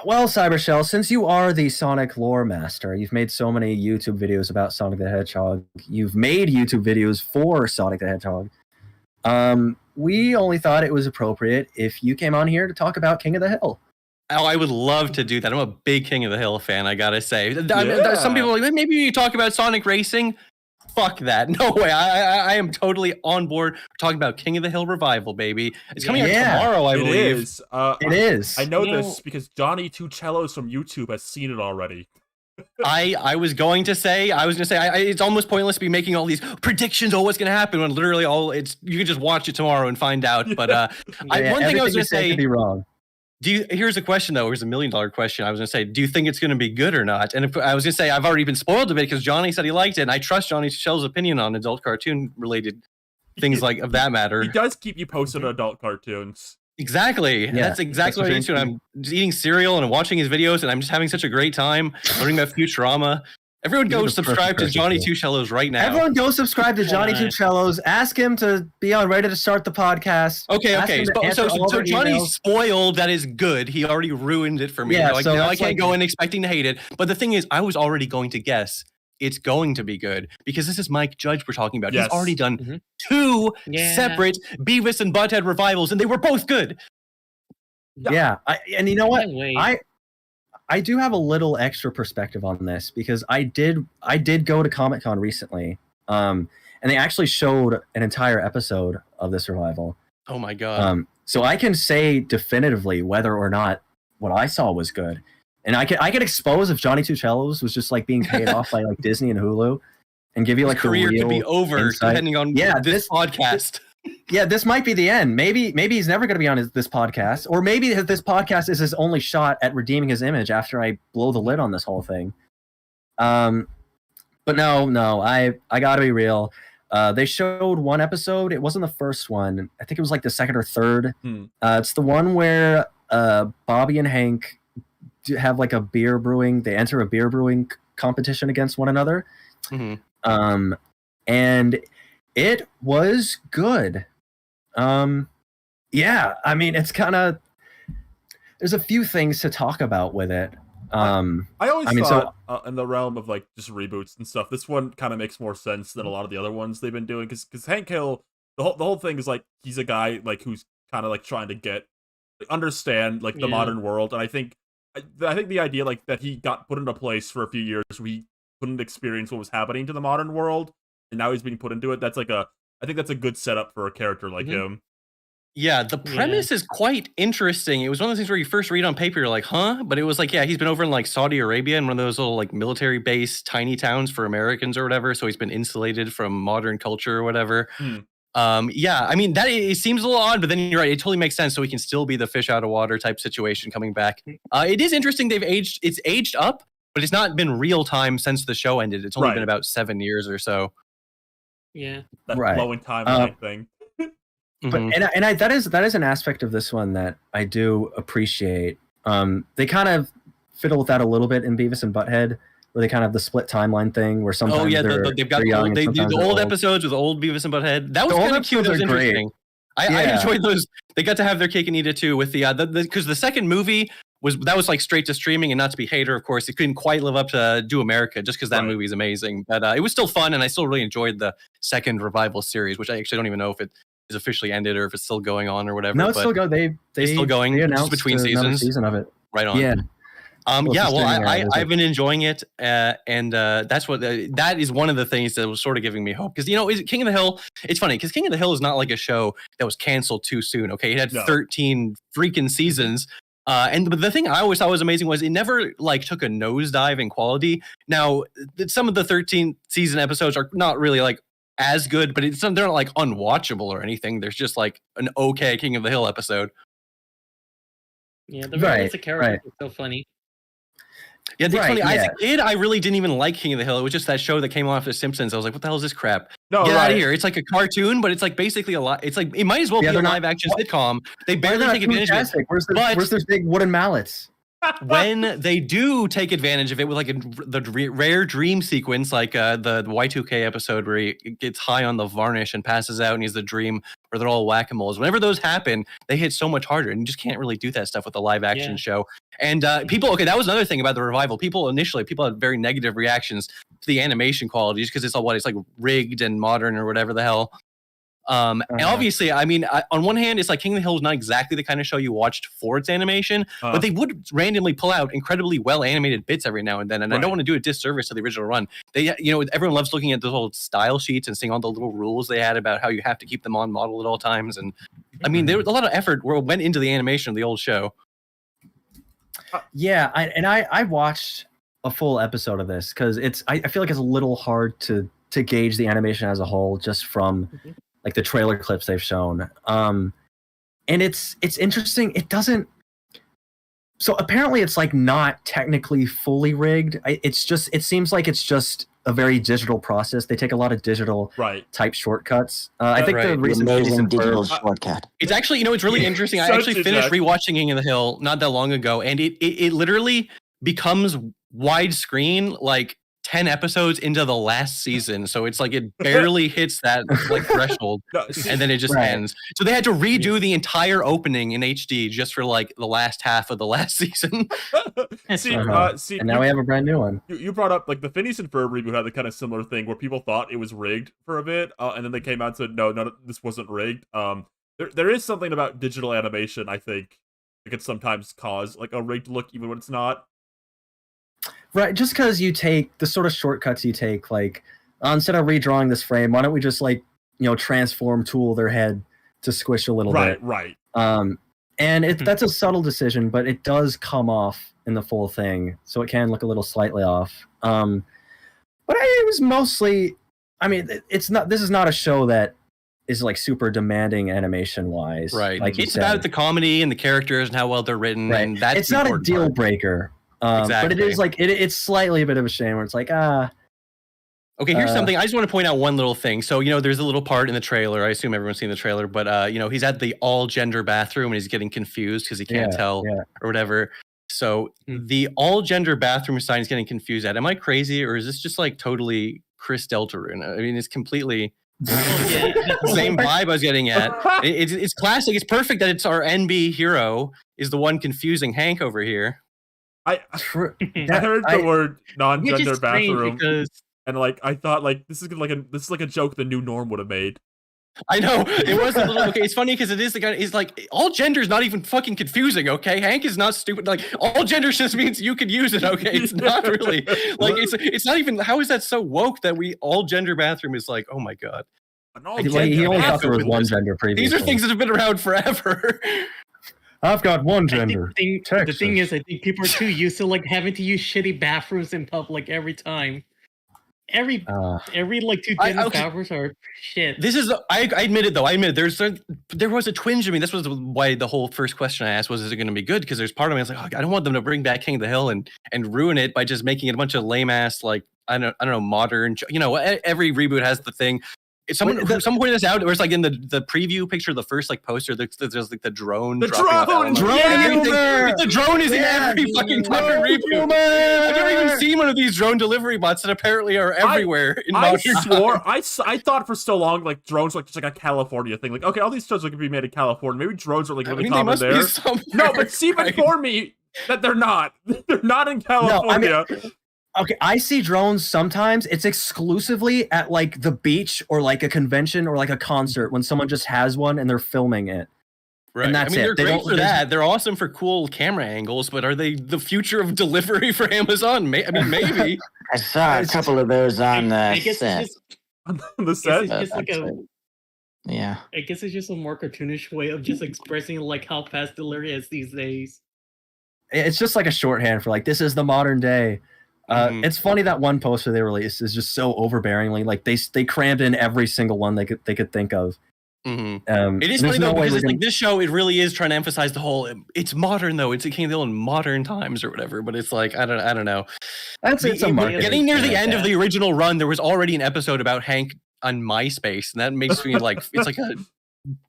Well, Cybershell, since you are the Sonic lore master, you've made so many YouTube videos about Sonic the Hedgehog. You've made YouTube videos for Sonic the Hedgehog. We only thought it was appropriate if you came on here to talk about King of the Hill. Oh, I would love to do that. I'm a big King of the Hill fan, I gotta say. Some people are like, maybe you talk about Sonic Racing. Fuck that. No way. I am totally on board talking about King of the Hill Revival, baby. It's coming out tomorrow, I believe. It is. I know this because Johnny Two Cellos from YouTube has seen it already. I was going to say it's almost pointless to be making all these predictions on what's going to happen when literally you can just watch it tomorrow and find out. But one thing I was going to say could be wrong. Here's a question though. Here's $1 million question. I was going to say, do you think it's going to be good or not? And I was going to say, I've already been spoiled a bit because Johnny said he liked it, and I trust Johnny Shell's opinion on adult cartoon related things like of that matter. He does keep you posted on adult cartoons. Exactly. Yeah, that's exactly what I'm into. I'm just eating cereal and watching his videos, and I'm just having such a great time learning about Futurama. Everyone go subscribe to Johnny Two Cellos right now. Everyone go subscribe to Johnny Two Cellos. Ask him to be on Ready to Start the Podcast. Okay. So Johnny's spoiled. That is good. He already ruined it for me. Yeah, now I can't go in expecting to hate it. But the thing is, I was already going to guess it's going to be good because this is Mike Judge we're talking about. Yes. He's already done two separate Beavis and Butthead revivals, and they were both good. Yeah, and you know what? I do have a little extra perspective on this because I did go to Comic-Con recently, and they actually showed an entire episode of this revival. Oh my god! So I can say definitively whether or not what I saw was good, and I could expose if Johnny Two Cellos was just like being paid off by like Disney and Hulu, and give you like his career could be over depending on this podcast. This might be the end. Maybe he's never going to be on this podcast, or maybe this podcast is his only shot at redeeming his image after I blow the lid on this whole thing. But no, I got to be real. They showed one episode. It wasn't the first one. I think it was like the second or third. It's the one where Bobby and Hank have like a beer brewing. They enter a beer brewing competition against one another. And it was good. Yeah, I mean, it's kind of... There's a few things to talk about with it. I always thought in the realm of like just reboots and stuff, this one kind of makes more sense than a lot of the other ones they've been doing. Because Hank Hill, the whole thing is like he's a guy like who's kind of like trying to understand like the modern world, and I think the idea like that he got put into place for a few years where he couldn't experience what was happening to the modern world, and now he's being put into it. I think that's a good setup for a character like him. Yeah, the premise is quite interesting. It was one of those things where you first read on paper, you're like, huh? But it was like, he's been over in like Saudi Arabia in one of those little like military base tiny towns for Americans or whatever. So he's been insulated from modern culture or whatever. I mean, it seems a little odd, but then you're right. It totally makes sense. So he can still be the fish out of water type situation coming back. It is interesting. It's aged up, but it's not been real time since the show ended. It's only been about 7 years or so. Yeah, that flowing timeline thing. But that is an aspect of this one that I do appreciate. They kind of fiddle with that a little bit in Beavis and Butthead, where they kind of have the split timeline thing, where sometimes they've got the old episdes with old Beavis and Butthead. That was kind of cute. That was interesting. I enjoyed those. They got to have their cake and eat it too with because the second movie was like straight to streaming, and not to be hater, of course, it couldn't quite live up to Do America just because that movie is amazing. But it was still fun, and I still really enjoyed the second revival series, which I actually don't even know if it is officially ended or if it's still going on or whatever. No, it's still going. They're still going. They announced between seasons. Season of it. Right on. Yeah. I've been enjoying it, and that's what that is one of the things that was sort of giving me hope because King of the Hill. It's funny because King of the Hill is not like a show that was canceled too soon. Okay, it had 13 freaking seasons. But the thing I always thought was amazing was it never like took a nosedive in quality. Now, some of the 13 season episodes are not really like as good, but they're not like unwatchable or anything. There's just like an okay King of the Hill episode. Yeah, the various characters are so funny. Yeah, funny. As a kid, I really didn't even like King of the Hill. It was just that show that came off The Simpsons. I was like, what the hell is this crap? Get out of here. It's like a cartoon, but it's like basically it's like it might as well be a live action sitcom. They barely take advantage of it. Where's their big wooden mallets? when they do take advantage of it with like the rare dream sequence, like the Y2K episode where he gets high on the varnish and passes out and he's the dream where they're all whack-a-moles. Whenever those happen, they hit so much harder, and you just can't really do that stuff with a live action show. And people, that was another thing about the revival. People had very negative reactions to the animation quality just because it's all it's like rigged and modern or whatever the hell. And obviously, I mean, on one hand, it's like King of the Hill is not exactly the kind of show you watched for its animation, but they would randomly pull out incredibly well animated bits every now and then. And I don't want to do a disservice to the original run. They, everyone loves looking at those old style sheets and seeing all the little rules they had about how you have to keep them on model at all times. And I mean, there was a lot of effort went into the animation of the old show. Yeah, I watched a full episode of this because I feel like it's a little hard to gauge the animation as a whole just from like the trailer clips they've shown. And it's interesting. It doesn't. So apparently it's like not technically fully rigged. It seems like it's just a very digital process. They take a lot of digital type shortcuts. I think the recent digital shortcut. It's actually, it's really interesting. I actually finished rewatching King of the Hill not that long ago, and it literally becomes widescreen like 10 episodes into the last season, so it's like it barely hits that like threshold, and then it just ends. So they had to redo the entire opening in HD just for like the last half of the last season. See, and now we have a brand new one. You brought up like the Phineas and Ferb reboot had the kind of similar thing where people thought it was rigged for a bit, and then they came out and said no, this wasn't rigged. There is something about digital animation, I think, that could sometimes cause like a rigged look even when it's not. Right, just because you take the sort of shortcuts you take, like instead of redrawing this frame, why don't we just like transform tool their head to squish a little bit? Right. And that's a subtle decision, but it does come off in the full thing, so it can look a little slightly off. But it was mostly, I mean, it's not. This is not a show that is like super demanding animation wise. Right. Like it's about the comedy and the characters and how well they're written. Right. And that's it's not a deal breaker. Exactly. But it is like it's slightly a bit of a shame where it's like Okay, here's something. I just want to point out one little thing. So, there's a little part in the trailer. I assume everyone's seen the trailer, but he's at the all-gender bathroom and he's getting confused because he can't tell or whatever. So the all-gender bathroom sign is getting confused at. Am I crazy, or is this just like totally Chris Deltarune? I mean, it's completely the same vibe I was getting at. It's classic. It's perfect that it's our NB hero is the one confusing Hank over here. I heard the word non-gender bathroom, and like I thought like this is like a joke the new Norm would have made. I know it was a little okay. It's funny because it is the guy. It's like all gender is not even fucking confusing. Okay, Hank is not stupid. Like all gender just means you could use it. Okay, it's not really like it's not even. How is that so woke that we all gender bathroom is like? Oh my god. He only thought there was one gender previously. These are things that have been around forever. I've got one gender. The thing is, I think people are too used to like having to use shitty bathrooms in public every time. Every like 2 gender bathrooms are shit. This is I admit it though. I admit there was a twinge to me. This was why the whole first question I asked was, is it going to be good? Because there's part of me that's like, I don't want them to bring back King of the Hill and ruin it by just making it a bunch of lame ass like I don't know modern. Every reboot has the thing. Someone pointed this out. Where it's like in the preview picture, the first like poster, there's like the drone. The drone. The drone is in every fucking fucking reboot. I've never even seen one of these drone delivery bots that apparently are everywhere. I thought for so long like drones like just like a California thing. Like okay, all these shows are gonna be made in California. Maybe drones are like really common there. No, but Steve informed me that they're not. They're not in California. No, okay, I see drones sometimes. It's exclusively at like the beach or like a convention or like a concert when someone just has one and they're filming it. Right. And that's they're it. Great for that. They're awesome for cool camera angles, but are they the future of delivery for Amazon? I mean, maybe. I saw a couple of those on the set. On the set? I guess it's just a more cartoonish way of just expressing like how fast delivery is these days. It's just like a shorthand for like, this is the modern day. It's funny that one poster they released is just so overbearingly like they crammed in every single one they could think of. It is funny though because it's like this show it really is trying to emphasize the whole it's modern though, it's a King of the Hill in modern times or whatever, but it's like I don't know. Getting near the end of the original run, there was already an episode about Hank on MySpace, and that makes me like it's like a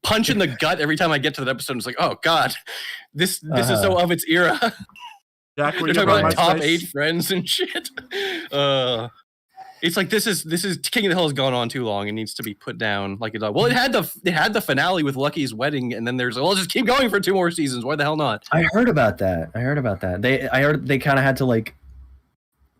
punch in the gut every time I get to that episode. It's like, oh god, this is so of its era. Jack, they're talking about top 8 friends and shit. It's like this is King of the Hill has gone on too long. It needs to be put down like a dog. Well, it had the finale with Lucky's wedding, and then there's just keep going for 2 more seasons. Why the hell not? I heard about that. I heard they kind of had to like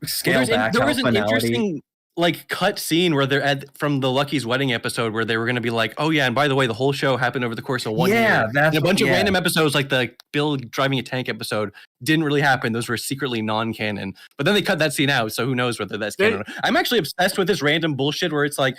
scale back. There was an interesting like cut scene where they're from the Lucky's wedding episode where they were going to be like, oh yeah, and by the way, the whole show happened over the course of 1 year. That's and a bunch of random episodes like the Bill driving a tank episode didn't really happen. Those were secretly non-canon. But then they cut that scene out, so who knows whether that's canon. I'm actually obsessed with this random bullshit where it's like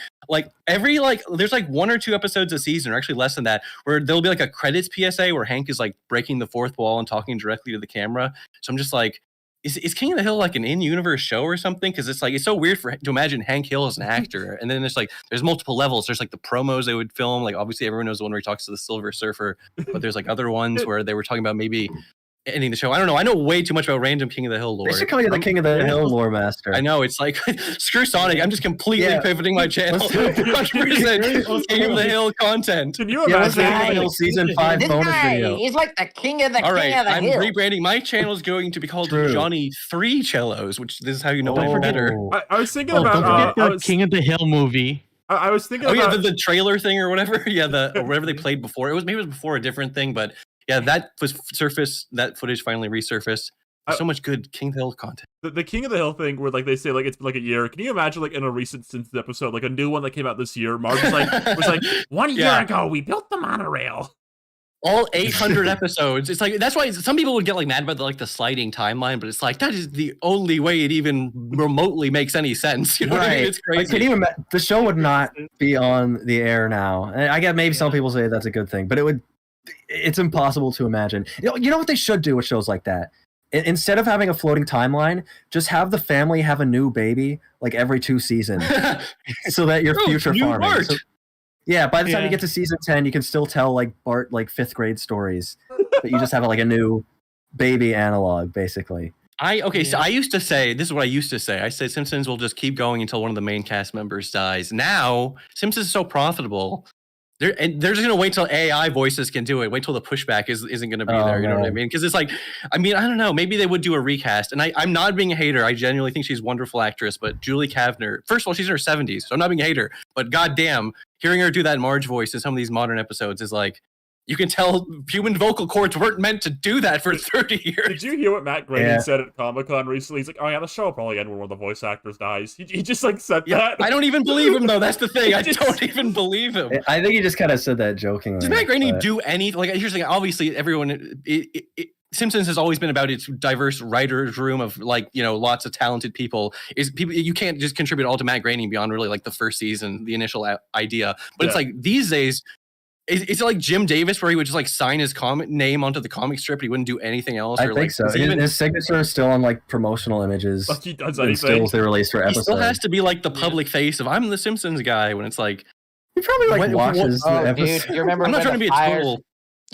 every there's like 1 or 2 episodes a season, or actually less than that, where there'll be like a credits PSA where Hank is like breaking the fourth wall and talking directly to the camera. So I'm just like, Is King of the Hill like an in-universe show or something? Because it's like it's so weird to imagine Hank Hill as an actor, and then there's multiple levels. There's like the promos they would film. Like obviously everyone knows the one where he talks to the Silver Surfer, but there's like other ones where they were talking about maybe ending the show. I don't know. I know way too much about random King of the Hill lore. They should call you the King of the Hill lore master. I know. It's like screw Sonic. I'm just completely pivoting my channel. 100% King of the Hill content. Can you imagine King of the Hill season 5 bonus video? He's like the king of the All right, king of the I'm hill. rebranding. My channel is going to be called Johnny 3 Cellos, which this is how you know I'm better. I was thinking don't about forget the King of the Hill movie. I was thinking about the trailer thing or whatever. Yeah, or whatever they played before. Maybe it was before a different thing, but yeah, that that footage finally resurfaced. So much good King of the Hill content. The King of the Hill thing where like they say like it's been like a year. Can you imagine like in a recent Simpsons episode, like a new one that came out this year, Marge was like 1 year ago we built the monorail. All 800 episodes. It's like that's why some people would get like mad about the sliding timeline, but it's like that is the only way it even remotely makes any sense. You know what I mean? It's crazy. Like, can you imagine, the show would not be on the air now. And I get maybe some people say that's a good thing, but it's impossible to imagine. You know what they should do with shows like that? Instead of having a floating timeline, just have the family have a new baby like every 2 seasons, so that your future farming. So, by the time you get to season 10, you can still tell like Bart like 5th grade stories, but you just have like a new baby analog, basically. So I used to say, this is what I used to say. I said Simpsons will just keep going until one of the main cast members dies. Now Simpsons is so profitable. They're just gonna wait till AI voices can do it. Wait till the pushback isn't gonna be there. You know what I mean? Because it's like, I don't know. Maybe they would do a recast. And I'm not being a hater. I genuinely think she's a wonderful actress. But Julie Kavner, first of all, she's in her 70s, so I'm not being a hater. But goddamn, hearing her do that Marge voice in some of these modern episodes is like, you can tell human vocal cords weren't meant to do that for 30 years. Did you hear what Matt Groening said at Comic-Con recently? He's like, oh yeah, the show will probably end when one of the voice actors dies. He just like said that. I don't even believe him though. That's the thing. I don't even believe him. I think he just kind of said that jokingly. Did Matt Groening do anything? Like, here's the thing. Obviously, everyone... Simpsons has always been about its diverse writers' room of lots of talented people. You can't just contribute all to Matt Groening beyond really like the first season, the initial idea. But it's like these days... Is it like Jim Davis where he would just like sign his comic name onto the comic strip? But he wouldn't do anything else. I think so. His signature is still on like promotional images. Like he does anything. Stills they release for episodes. He still has to be like the public face of I'm the Simpsons guy when it's like he probably like watches the episode. Dude, you remember I'm not trying to be a total. Do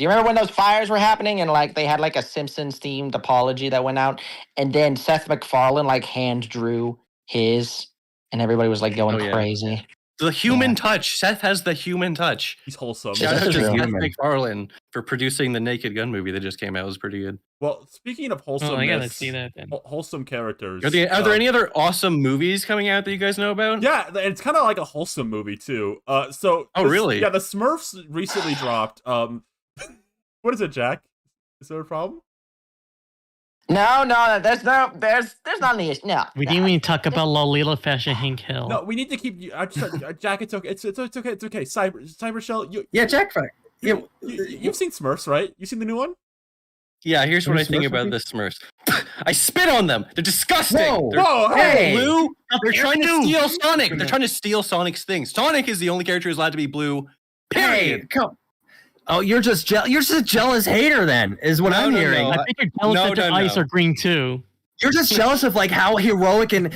you remember when those fires were happening and like they had like a Simpsons themed apology that went out, and then Seth MacFarlane like hand drew his, and everybody was like going crazy. The human touch. Seth has the human touch. He's wholesome. Shout out to Seth MacFarlane for producing the Naked Gun movie that just came out. It was pretty good. Well, speaking of wholesome, I gotta see that then. Wholesome characters. Are there any other awesome movies coming out that you guys know about? Yeah, it's kind of like a wholesome movie too. Really? Yeah, the Smurfs recently dropped. What is it, Jack? Is there a problem? No, there's not any issue. No, we didn't even talk about Lolita Fashion Hank Hill. No, we need to keep. Jack, it's okay. It's okay. It's okay. Cybershell. Jack. You've seen Smurfs, right? You seen the new one? Yeah. Here's what I think about the Smurfs. I spit on them. They're disgusting. Whoa, hey! Blue. They're trying to steal Sonic. They're trying to steal Sonic's things. Sonic is the only character who's allowed to be blue. Period. Hey, come. Oh, you're just You're just a jealous hater, then, is what I'm hearing. I think you're jealous that the eyes are green too. You're just jealous of like how heroic and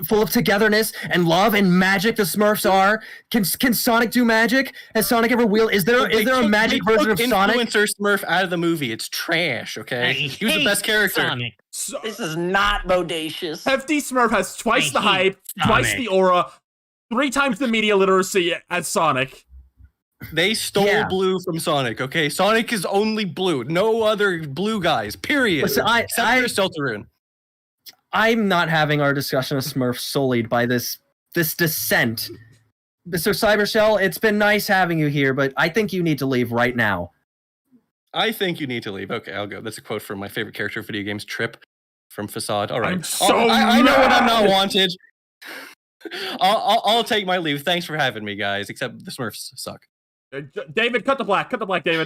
full of togetherness and love and magic the Smurfs are. Can Sonic do magic? Has Sonic ever wielded? Is there a magic version of Sonic? Influencer Smurf out of the movie. It's trash. Okay, he was the best character. Sonic. This is not bodacious. Hefty Smurf has twice the hype, twice the aura, 3 times the media literacy as Sonic. They stole blue from Sonic. Okay, Sonic is only blue. No other blue guys. Period. Listen, except for Deltarune. I'm not having our discussion of Smurfs sullied by this dissent. Mr. Cybershell, it's been nice having you here, but I think you need to leave right now. I think you need to leave. Okay, I'll go. That's a quote from my favorite character of video games, Trip from Facade. All right. I know when I'm not wanted. I'll take my leave. Thanks for having me, guys. Except the Smurfs suck. David, cut the black. Cut the black, David.